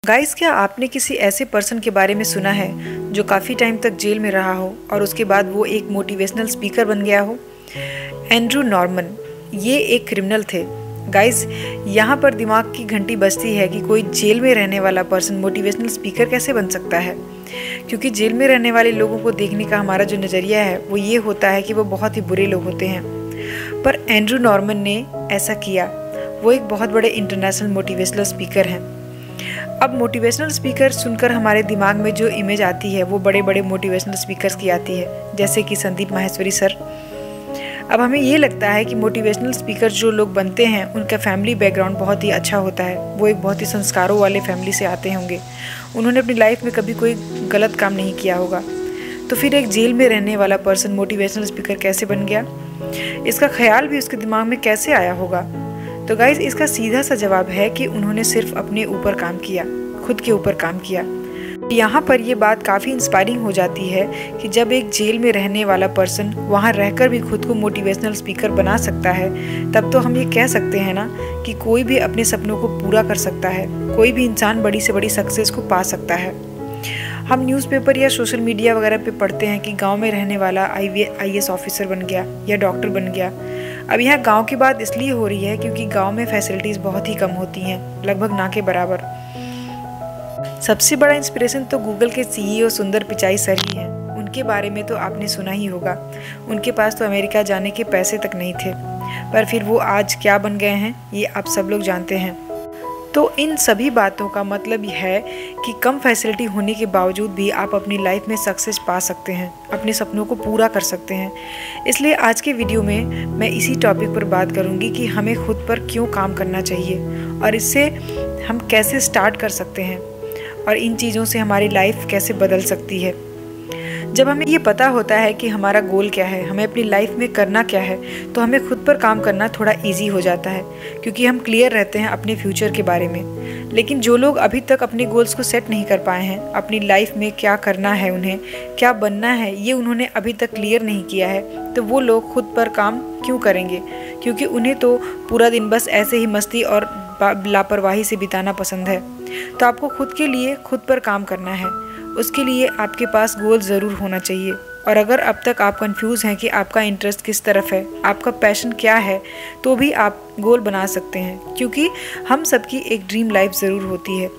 Guys, क्या आपने किसी ऐसे पर्सन के बारे में सुना है जो काफ़ी टाइम तक जेल में रहा हो और उसके बाद वो एक मोटिवेशनल स्पीकर बन गया हो? एंड्रू नॉर्मन, ये एक क्रिमिनल थे। गाइस, यहाँ पर दिमाग की घंटी बजती है कि कोई जेल में रहने वाला पर्सन मोटिवेशनल स्पीकर कैसे बन सकता है, क्योंकि जेल में रहने वाले लोगों को देखने का हमारा जो नज़रिया है वो ये होता है कि वो बहुत ही बुरे लोग होते हैं। पर एंड्रू नॉर्मन ने ऐसा किया। वो एक बहुत बड़े इंटरनेशनल मोटिवेशनल स्पीकर हैं। अब मोटिवेशनल स्पीकर सुनकर हमारे दिमाग में जो इमेज आती है वो बड़े बड़े मोटिवेशनल स्पीकर्स की आती है, जैसे कि संदीप माहेश्वरी सर। अब हमें ये लगता है कि मोटिवेशनल स्पीकर जो लोग बनते हैं उनका फैमिली बैकग्राउंड बहुत ही अच्छा होता है, वो एक बहुत ही संस्कारों वाले फैमिली से आते होंगे, उन्होंने अपनी लाइफ में कभी कोई गलत काम नहीं किया होगा। तो फिर एक जेल में रहने वाला पर्सन मोटिवेशनल स्पीकर कैसे बन गया? इसका ख्याल भी उसके दिमाग में कैसे आया होगा? तो गाइज, इसका सीधा सा जवाब है कि उन्होंने सिर्फ अपने ऊपर काम किया, खुद के ऊपर काम किया। यहाँ पर ये बात काफ़ी इंस्पायरिंग हो जाती है कि जब एक जेल में रहने वाला पर्सन वहाँ रहकर भी खुद को मोटिवेशनल स्पीकर बना सकता है, तब तो हम ये कह सकते हैं ना कि कोई भी अपने सपनों को पूरा कर सकता है, कोई भी इंसान बड़ी से बड़ी सक्सेस को पा सकता है। हम न्यूज़पेपर या सोशल मीडिया वगैरह पे पढ़ते हैं कि गांव में रहने वाला IAS ऑफिसर बन गया या डॉक्टर बन गया। अब यहाँ गांव की बात इसलिए हो रही है क्योंकि गांव में फैसिलिटीज़ बहुत ही कम होती हैं, लगभग ना के बराबर। सबसे बड़ा इंस्पिरेशन तो गूगल के CEO सुंदर पिचाई सर ही हैं। उनके बारे में तो आपने सुना ही होगा। उनके पास तो अमेरिका जाने के पैसे तक नहीं थे, पर फिर वो आज क्या बन गए हैं ये आप सब लोग जानते हैं। तो इन सभी बातों का मतलब यह है कि कम फैसिलिटी होने के बावजूद भी आप अपनी लाइफ में सक्सेस पा सकते हैं, अपने सपनों को पूरा कर सकते हैं। इसलिए आज के वीडियो में मैं इसी टॉपिक पर बात करूंगी कि हमें खुद पर क्यों काम करना चाहिए और इससे हम कैसे स्टार्ट कर सकते हैं और इन चीज़ों से हमारी लाइफ कैसे बदल सकती है। जब हमें ये पता होता है कि हमारा गोल क्या है, हमें अपनी लाइफ में करना क्या है, तो हमें खुद पर काम करना थोड़ा इजी हो जाता है, क्योंकि हम क्लियर रहते हैं अपने फ्यूचर के बारे में। लेकिन जो लोग अभी तक अपने गोल्स को सेट नहीं कर पाए हैं, अपनी लाइफ में क्या करना है, उन्हें क्या बनना है, ये उन्होंने अभी तक क्लियर नहीं किया है, तो वो लोग खुद पर काम क्यों करेंगे? क्योंकि उन्हें तो पूरा दिन बस ऐसे ही मस्ती और लापरवाही से बिताना पसंद है। तो आपको खुद के लिए खुद पर काम करना है। उसके लिए आपके पास गोल ज़रूर होना चाहिए। और अगर अब तक आप कंफ्यूज हैं कि आपका इंटरेस्ट किस तरफ है, आपका पैशन क्या है, तो भी आप गोल बना सकते हैं, क्योंकि हम सबकी एक ड्रीम लाइफ ज़रूर होती है।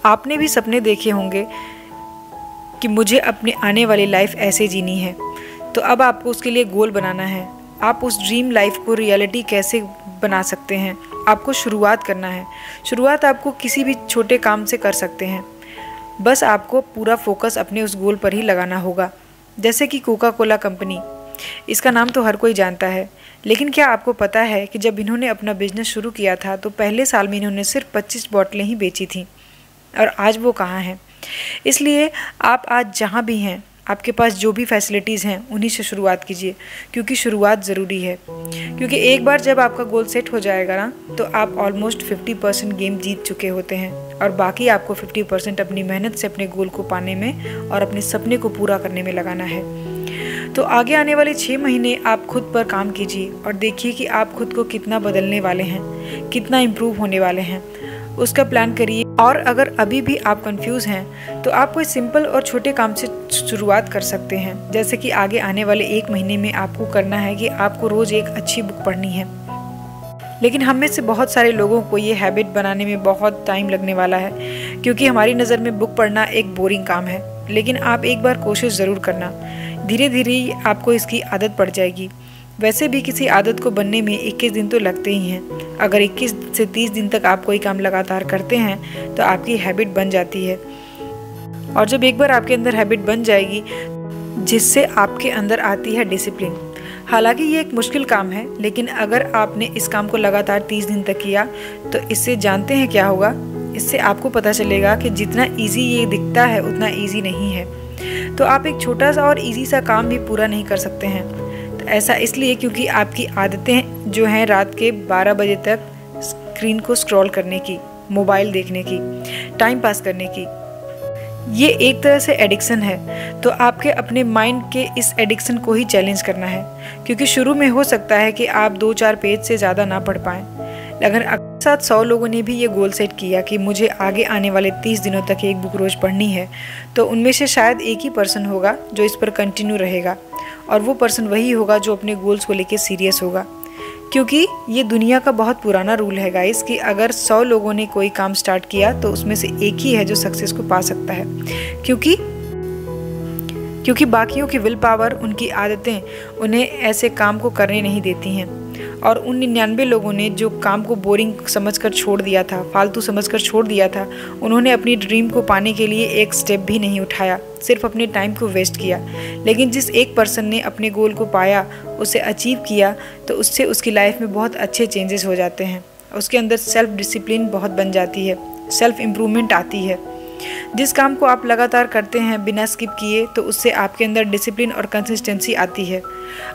आपने भी सपने देखे होंगे कि मुझे अपनी आने वाली लाइफ ऐसे जीनी है, तो अब आपको उसके लिए गोल बनाना है। आप उस ड्रीम लाइफ को रियलिटी कैसे बना सकते हैं? आपको शुरुआत करना है। शुरुआत आपको किसी भी छोटे काम से कर सकते हैं, बस आपको पूरा फोकस अपने उस गोल पर ही लगाना होगा। जैसे कि कोका कोला कंपनी, इसका नाम तो हर कोई जानता है, लेकिन क्या आपको पता है कि जब इन्होंने अपना बिजनेस शुरू किया था तो पहले साल में इन्होंने सिर्फ 25 बोतलें ही बेची थीं, और आज वो कहाँ हैं? इसलिए आप आज जहाँ भी हैं, आपके पास जो भी फैसिलिटीज़ हैं उन्हीं से शुरुआत कीजिए, क्योंकि शुरुआत ज़रूरी है। क्योंकि एक बार जब आपका गोल सेट हो जाएगा ना, तो आप ऑलमोस्ट 50% गेम जीत चुके होते हैं, और बाकी आपको 50% अपनी मेहनत से अपने गोल को पाने में और अपने सपने को पूरा करने में लगाना है। तो आगे आने वाले 6 महीने आप खुद पर काम कीजिए और देखिए कि आप खुद को कितना बदलने वाले हैं, कितना इम्प्रूव होने वाले हैं, उसका प्लान करिए। और अगर अभी भी आप कंफ्यूज हैं तो आप कोई सिंपल और छोटे काम से शुरुआत कर सकते हैं। जैसे कि आगे आने वाले 1 महीने में आपको करना है कि आपको रोज़ एक अच्छी बुक पढ़नी है। लेकिन हम में से बहुत सारे लोगों को ये हैबिट बनाने में बहुत टाइम लगने वाला है, क्योंकि हमारी नज़र में बुक पढ़ना एक बोरिंग काम है। लेकिन आप एक बार कोशिश ज़रूर करना, धीरे धीरे आपको इसकी आदत पड़ जाएगी। वैसे भी किसी आदत को बनने में 21 दिन तो लगते ही हैं। अगर 21 से 30 दिन तक आप कोई काम लगातार करते हैं तो आपकी हैबिट बन जाती है। और जब एक बार आपके अंदर हैबिट बन जाएगी, जिससे आपके अंदर आती है डिसिप्लिन। हालांकि ये एक मुश्किल काम है, लेकिन अगर आपने इस काम को लगातार 30 दिन तक किया तो इससे जानते हैं क्या होगा? इससे आपको पता चलेगा कि जितना ईजी ये दिखता है उतना ईजी नहीं है। तो आप एक छोटा सा और ईजी सा काम भी पूरा नहीं कर सकते हैं। तो ऐसा इसलिए क्योंकि आपकी आदतें जो हैं रात के 12 बजे तक स्क्रीन को स्क्रॉल करने की, मोबाइल देखने की, टाइम पास करने की, ये एक तरह से एडिक्शन है। तो आपके अपने माइंड के इस एडिक्शन को ही चैलेंज करना है, क्योंकि शुरू में हो सकता है कि आप 2-4 पेज से ज़्यादा ना पढ़ पाएँ, साथ 100 लोगों ने भी ये गोल सेट किया कि मुझे आगे आने वाले 30 दिनों तक एक बुक रोज़ पढ़नी है, तो उनमें से शायद एक ही पर्सन होगा जो इस पर कंटिन्यू रहेगा, और वो पर्सन वही होगा जो अपने गोल्स को लेके सीरियस होगा। क्योंकि ये दुनिया का बहुत पुराना रूल है गाइस कि अगर 100 लोगों ने कोई काम स्टार्ट किया तो उसमें से एक ही है जो सक्सेस को पा सकता है। क्योंकि बाकियों की विल पावर, उनकी आदतें उन्हें ऐसे काम को करने नहीं देती हैं, और उन 99 लोगों ने जो काम को बोरिंग समझकर छोड़ दिया था, फालतू समझकर छोड़ दिया था, उन्होंने अपनी ड्रीम को पाने के लिए एक स्टेप भी नहीं उठाया, सिर्फ अपने टाइम को वेस्ट किया। लेकिन जिस एक पर्सन ने अपने गोल को पाया, उसे अचीव किया, तो उससे उसकी लाइफ में बहुत अच्छे चेंजेस हो जाते हैं। उसके अंदर सेल्फ डिसिप्लिन बहुत बन जाती है, सेल्फ इम्प्रूवमेंट आती है। जिस काम को आप लगातार करते हैं बिना स्किप किए, तो उससे आपके अंदर डिसिप्लिन और कंसिस्टेंसी आती है।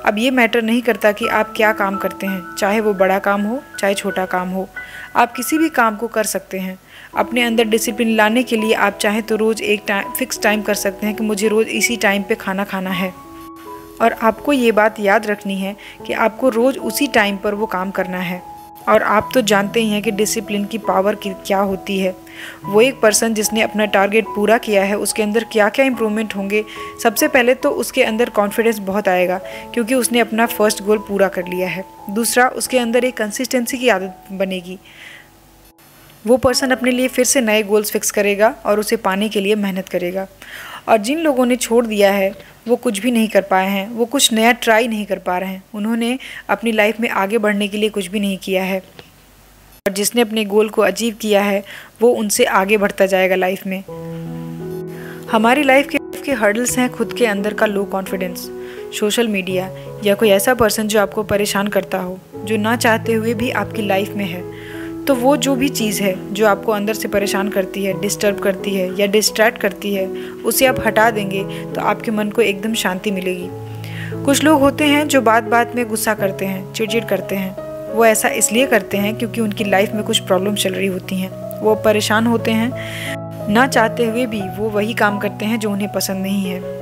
अब ये मैटर नहीं करता कि आप क्या काम करते हैं, चाहे वो बड़ा काम हो चाहे छोटा काम हो, आप किसी भी काम को कर सकते हैं। अपने अंदर डिसिप्लिन लाने के लिए आप चाहें तो रोज़ एक फिक्स टाइम कर सकते हैं कि मुझे रोज़ इसी टाइम पे खाना खाना है, और आपको ये बात याद रखनी है कि आपको रोज़ उसी टाइम पर वो काम करना है। और आप तो जानते ही हैं कि डिसिप्लिन की पावर क्या होती है। वो एक पर्सन जिसने अपना टारगेट पूरा किया है, उसके अंदर क्या क्या इम्प्रूवमेंट होंगे। सबसे पहले तो उसके अंदर कॉन्फिडेंस बहुत आएगा क्योंकि उसने अपना फर्स्ट गोल पूरा कर लिया है। दूसरा, उसके अंदर एक कंसिस्टेंसी की आदत बनेगी। वो पर्सन अपने लिए फिर से नए गोल्स फिक्स करेगा और उसे पाने के लिए मेहनत करेगा। और जिन लोगों ने छोड़ दिया है वो कुछ भी नहीं कर पाए हैं, वो कुछ नया ट्राई नहीं कर पा रहे हैं, उन्होंने अपनी लाइफ में आगे बढ़ने के लिए कुछ भी नहीं किया है। और जिसने अपने गोल को अचीव किया है वो उनसे आगे बढ़ता जाएगा लाइफ में। हमारी लाइफ के हर्डल्स हैं खुद के अंदर का लो कॉन्फिडेंस, सोशल मीडिया, या कोई ऐसा पर्सन जो आपको परेशान करता हो, जो ना चाहते हुए भी आपकी लाइफ में है। तो वो जो भी चीज़ है जो आपको अंदर से परेशान करती है, डिस्टर्ब करती है या डिस्ट्रैक्ट करती है, उसे आप हटा देंगे तो आपके मन को एकदम शांति मिलेगी। कुछ लोग होते हैं जो बात बात में गुस्सा करते हैं, चिड़चिड़ करते हैं। वो ऐसा इसलिए करते हैं क्योंकि उनकी लाइफ में कुछ प्रॉब्लम चल रही होती हैं, वो परेशान होते हैं, ना चाहते हुए भी वो वही काम करते हैं जो उन्हें पसंद नहीं है।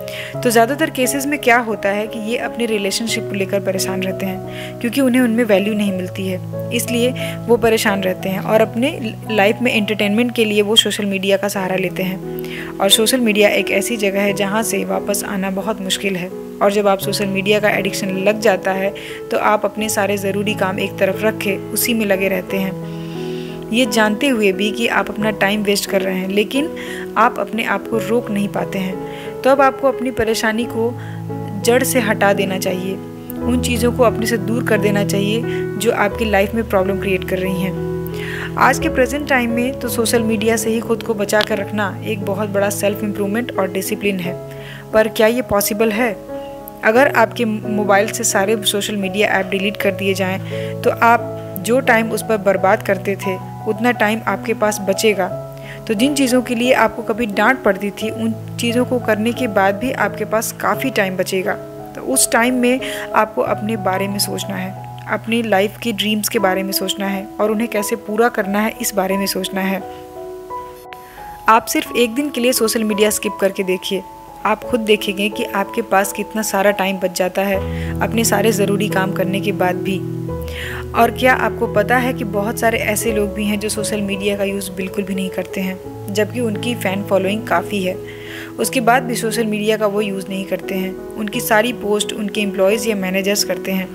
तो ज़्यादातर केसेस में क्या होता है कि ये अपने रिलेशनशिप को लेकर परेशान रहते हैं क्योंकि उन्हें उनमें वैल्यू नहीं मिलती है, इसलिए वो परेशान रहते हैं और अपने लाइफ में एंटरटेनमेंट के लिए वो सोशल मीडिया का सहारा लेते हैं। और सोशल मीडिया एक ऐसी जगह है जहाँ से वापस आना बहुत मुश्किल है। और जब आप सोशल मीडिया का एडिक्शन लग जाता है तो आप अपने सारे ज़रूरी काम एक तरफ रख के उसी में लगे रहते हैं, ये जानते हुए भी कि आप अपना टाइम वेस्ट कर रहे हैं, लेकिन आप अपने आप को रोक नहीं पाते हैं। तो अब आपको अपनी परेशानी को जड़ से हटा देना चाहिए, उन चीज़ों को अपने से दूर कर देना चाहिए जो आपकी लाइफ में प्रॉब्लम क्रिएट कर रही हैं। आज के प्रेजेंट टाइम में तो सोशल मीडिया से ही खुद को बचा कर रखना एक बहुत बड़ा सेल्फ इम्प्रूवमेंट और डिसिप्लिन है। पर क्या ये पॉसिबल है? अगर आपके मोबाइल से सारे सोशल मीडिया ऐप डिलीट कर दिए जाएँ तो आप जो टाइम उस पर बर्बाद करते थे उतना टाइम आपके पास बचेगा। तो जिन चीज़ों के लिए आपको कभी डांट पड़ती थी, उन चीज़ों को करने के बाद भी आपके पास काफ़ी टाइम बचेगा। तो उस टाइम में आपको अपने बारे में सोचना है, अपनी लाइफ की ड्रीम्स के बारे में सोचना है और उन्हें कैसे पूरा करना है इस बारे में सोचना है। आप सिर्फ एक दिन के लिए सोशल मीडिया स्किप करके देखिए, आप खुद देखेंगे कि आपके पास कितना सारा टाइम बच जाता है अपने सारे ज़रूरी काम करने के बाद भी। और क्या आपको पता है कि बहुत सारे ऐसे लोग भी हैं जो सोशल मीडिया का यूज़ बिल्कुल भी नहीं करते हैं, जबकि उनकी फ़ैन फॉलोइंग काफ़ी है, उसके बाद भी सोशल मीडिया का वो यूज़ नहीं करते हैं। उनकी सारी पोस्ट उनके एम्प्लॉयज़ या मैनेजर्स करते हैं,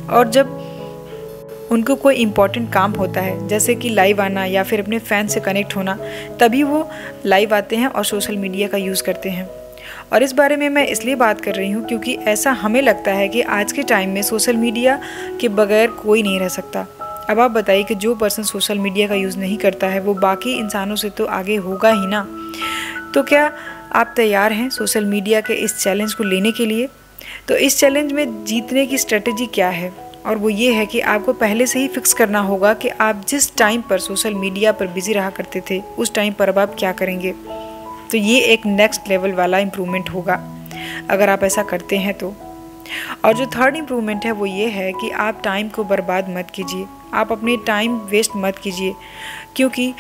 और जब उनको कोई इम्पॉर्टेंट काम होता है जैसे कि लाइव आना या फिर अपने फ़ैन से कनेक्ट होना, तभी वो लाइव आते हैं और सोशल मीडिया का यूज़ करते हैं। और इस बारे में मैं इसलिए बात कर रही हूँ क्योंकि ऐसा हमें लगता है कि आज के टाइम में सोशल मीडिया के बगैर कोई नहीं रह सकता। अब आप बताइए कि जो पर्सन सोशल मीडिया का यूज़ नहीं करता है वो बाकी इंसानों से तो आगे होगा ही ना। तो क्या आप तैयार हैं सोशल मीडिया के इस चैलेंज को लेने के लिए? तो इस चैलेंज में जीतने की स्ट्रेटेजी क्या है? और वो ये है कि आपको पहले से ही फिक्स करना होगा कि आप जिस टाइम पर सोशल मीडिया पर बिजी रहा करते थे उस टाइम पर अब आप क्या करेंगे। तो ये एक नेक्स्ट लेवल वाला इम्प्रूवमेंट होगा अगर आप ऐसा करते हैं तो। और जो थर्ड इम्प्रूवमेंट है वो ये है कि आप टाइम को बर्बाद मत कीजिए, आप अपने टाइम वेस्ट मत कीजिए, क्योंकि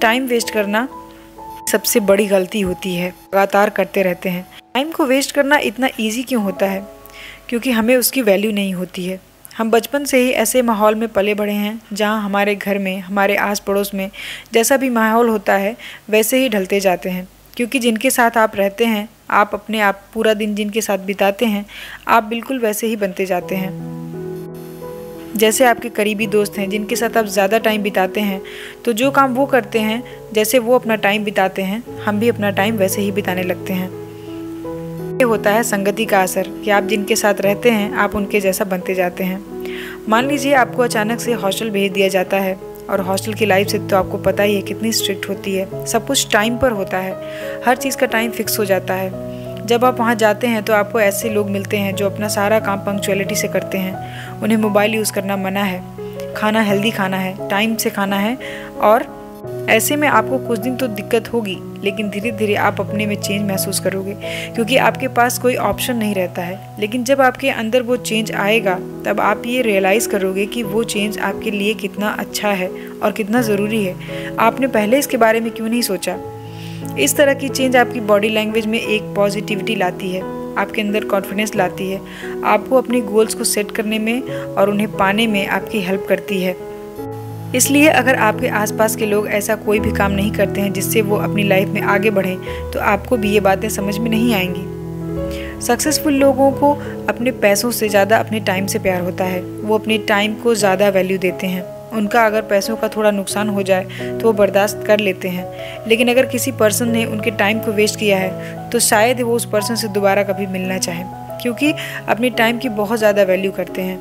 टाइम वेस्ट करना सबसे बड़ी गलती होती है, लगातार करते रहते हैं। टाइम को वेस्ट करना इतना ईजी क्यों होता है? क्योंकि हमें उसकी वैल्यू नहीं होती है। हम बचपन से ही ऐसे माहौल में पले बढ़े हैं जहाँ हमारे घर में, हमारे आस पड़ोस में जैसा भी माहौल होता है वैसे ही ढलते जाते हैं, क्योंकि जिनके साथ आप रहते हैं, आप अपने आप पूरा दिन जिनके साथ बिताते हैं, आप बिल्कुल वैसे ही बनते जाते हैं। जैसे आपके करीबी दोस्त हैं जिनके साथ आप ज़्यादा टाइम बिताते हैं, तो जो काम वो करते हैं, जैसे वो अपना टाइम बिताते हैं, हम भी अपना टाइम वैसे ही बिताने लगते हैं। ये होता है संगति का असर कि आप जिनके साथ रहते हैं आप उनके जैसा बनते जाते हैं। मान लीजिए आपको अचानक से हॉस्टल भेज दिया जाता है, और हॉस्टल की लाइफ से तो आपको पता ही है कितनी स्ट्रिक्ट होती है। सब कुछ टाइम पर होता है, हर चीज़ का टाइम फिक्स हो जाता है। जब आप वहाँ जाते हैं तो आपको ऐसे लोग मिलते हैं जो अपना सारा काम पंक्चुअलिटी से करते हैं। उन्हें मोबाइल यूज़ करना मना है, खाना हेल्दी खाना है, टाइम से खाना है। और ऐसे में आपको कुछ दिन तो दिक्कत होगी, लेकिन धीरे धीरे आप अपने में चेंज महसूस करोगे, क्योंकि आपके पास कोई ऑप्शन नहीं रहता है। लेकिन जब आपके अंदर वो चेंज आएगा तब आप ये रियलाइज़ करोगे कि वो चेंज आपके लिए कितना अच्छा है और कितना ज़रूरी है। आपने पहले इसके बारे में क्यों नहीं सोचा। इस तरह की चेंज आपकी बॉडी लैंग्वेज में एक पॉजिटिविटी लाती है, आपके अंदर कॉन्फिडेंस लाती है, आपको अपने गोल्स को सेट करने में और उन्हें पाने में आपकी हेल्प करती है। इसलिए अगर आपके आसपास के लोग ऐसा कोई भी काम नहीं करते हैं जिससे वो अपनी लाइफ में आगे बढ़ें, तो आपको भी ये बातें समझ में नहीं आएंगी। सक्सेसफुल लोगों को अपने पैसों से ज़्यादा अपने टाइम से प्यार होता है। वो अपने टाइम को ज़्यादा वैल्यू देते हैं। उनका अगर पैसों का थोड़ा नुकसान हो जाए तो वो बर्दाश्त कर लेते हैं, लेकिन अगर किसी पर्सन ने उनके टाइम को वेस्ट किया है तो शायद वो उस पर्सन से दोबारा कभी मिलना चाहें, क्योंकि अपने टाइम की बहुत ज़्यादा वैल्यू करते हैं।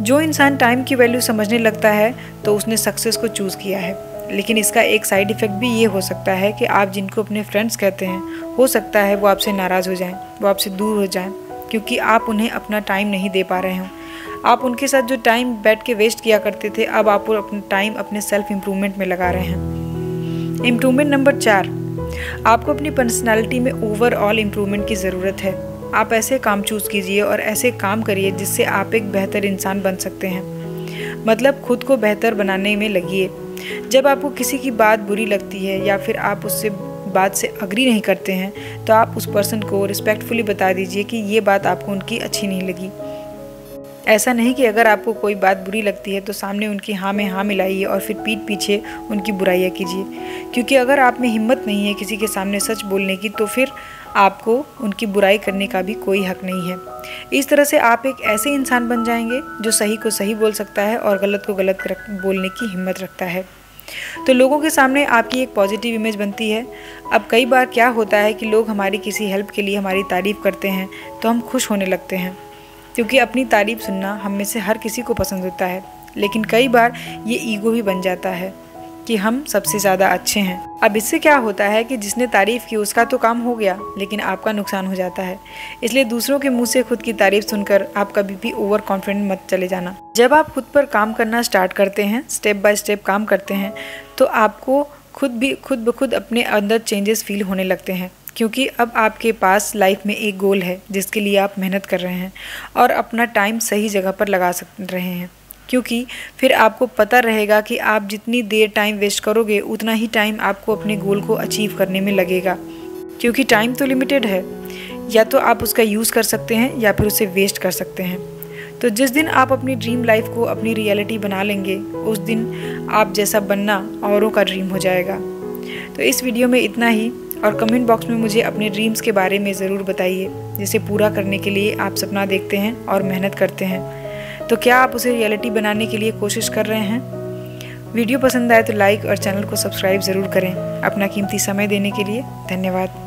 जो इंसान टाइम की वैल्यू समझने लगता है तो उसने सक्सेस को चूज़ किया है। लेकिन इसका एक साइड इफ़ेक्ट भी ये हो सकता है कि आप जिनको अपने फ्रेंड्स कहते हैं, हो सकता है वो आपसे नाराज़ हो जाएं, वो आपसे दूर हो जाएं, क्योंकि आप उन्हें अपना टाइम नहीं दे पा रहे हों। आप उनके साथ जो टाइम बैठ के वेस्ट किया करते थे, अब आप अपना टाइम अपने सेल्फ इम्प्रूवमेंट में लगा रहे हैं। इम्प्रूवमेंट नंबर 4, आपको अपनी पर्सनैलिटी में ओवरऑल इम्प्रूवमेंट की ज़रूरत है। आप ऐसे काम चूज़ कीजिए और ऐसे काम करिए जिससे आप एक बेहतर इंसान बन सकते हैं। मतलब खुद को बेहतर बनाने में लगिए। जब आपको किसी की बात बुरी लगती है या फिर आप उससे बात से अग्री नहीं करते हैं, तो आप उस पर्सन को रिस्पेक्टफुली बता दीजिए कि ये बात आपको उनकी अच्छी नहीं लगी। ऐसा नहीं कि अगर आपको कोई बात बुरी लगती है तो सामने उनकी हाँ में हाँ मिलाइए और फिर पीठ पीछे उनकी बुराइयाँ कीजिए, क्योंकि अगर आप में हिम्मत नहीं है किसी के सामने सच बोलने की, तो फिर आपको उनकी बुराई करने का भी कोई हक नहीं है। इस तरह से आप एक ऐसे इंसान बन जाएंगे जो सही को सही बोल सकता है और गलत को गलत बोलने की हिम्मत रखता है। तो लोगों के सामने आपकी एक पॉजिटिव इमेज बनती है। अब कई बार क्या होता है कि लोग हमारी किसी हेल्प के लिए हमारी तारीफ़ करते हैं तो हम खुश होने लगते हैं, क्योंकि अपनी तारीफ़ सुनना हम में से हर किसी को पसंद होता है। लेकिन कई बार ये ईगो भी बन जाता है कि हम सबसे ज़्यादा अच्छे हैं। अब इससे क्या होता है कि जिसने तारीफ़ की उसका तो काम हो गया, लेकिन आपका नुकसान हो जाता है। इसलिए दूसरों के मुंह से खुद की तारीफ़ सुनकर आप कभी भी ओवर कॉन्फिडेंट मत चले जाना। जब आप खुद पर काम करना स्टार्ट करते हैं, स्टेप बाय स्टेप काम करते हैं, तो आपको खुद ब खुद अपने अंदर चेंजेस फील होने लगते हैं, क्योंकि अब आपके पास लाइफ में एक गोल है जिसके लिए आप मेहनत कर रहे हैं और अपना टाइम सही जगह पर लगा रहे हैं। क्योंकि फिर आपको पता रहेगा कि आप जितनी देर टाइम वेस्ट करोगे उतना ही टाइम आपको अपने गोल को अचीव करने में लगेगा, क्योंकि टाइम तो लिमिटेड है। या तो आप उसका यूज़ कर सकते हैं या फिर उसे वेस्ट कर सकते हैं। तो जिस दिन आप अपनी ड्रीम लाइफ को अपनी रियलिटी बना लेंगे, उस दिन आप जैसा बनना औरों का ड्रीम हो जाएगा। तो इस वीडियो में इतना ही, और कमेंट बॉक्स में मुझे अपने ड्रीम्स के बारे में ज़रूर बताइए, जिसे पूरा करने के लिए आप सपना देखते हैं और मेहनत करते हैं। तो क्या आप उसे रियलिटी बनाने के लिए कोशिश कर रहे हैं? वीडियो पसंद आए तो लाइक और चैनल को सब्सक्राइब ज़रूर करें। अपना कीमती समय देने के लिए धन्यवाद।